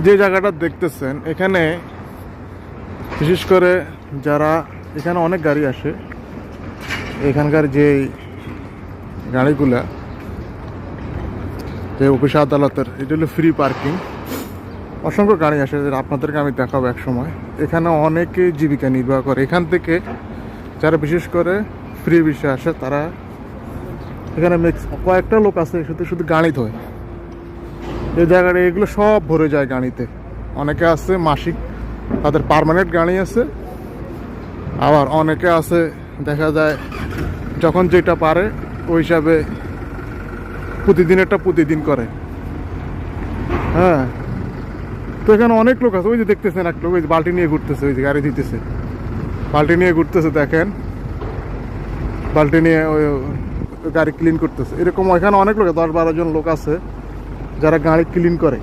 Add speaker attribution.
Speaker 1: যে জায়গাটা দেখতেছেন এখানে বিশেষ করে যারা এখানে অনেক গাড়ি আসে, এখানকার যে গাড়িগুলা যে অফিস আদালতের, এটা হলো ফ্রি পার্কিং। অসংখ্য গাড়ি আসে, আপনাদেরকে আমি দেখাবো এক সময়। এখানে অনেকে জীবিকা নির্বাহ করে এখান থেকে। যারা বিশেষ করে ফ্রি বিষয়ে আসে তারা এখানে কয়েকটা লোক আছে শুধু শুধু গাড়ি ধোয় এই জায়গাটা। এগুলো সব ভরে যায় গাড়িতে। অনেকে আছে মাসিক, তাদের পার্মানেন্ট গাড়ি আছে। আবার অনেকে আছে দেখা যায় যখন যেটা পারে ওই হিসাবে প্রতিদিনেরটা প্রতিদিন করে। হ্যাঁ, তো এখানে অনেক লোক আছে। ওই যে দেখতেছেন এক লোক ওই যে বালতি নিয়ে ঘুরতেছে, ওই যে গাড়ি দিতেছে, বালতি নিয়ে ঘুরতেছে, দেখেন বালতি নিয়ে ওই গাড়ি ক্লিন করতেছে। এরকম এখানে অনেক লোক, 10-12 জন লোক আছে যারা গাড়ি ক্লিন করে।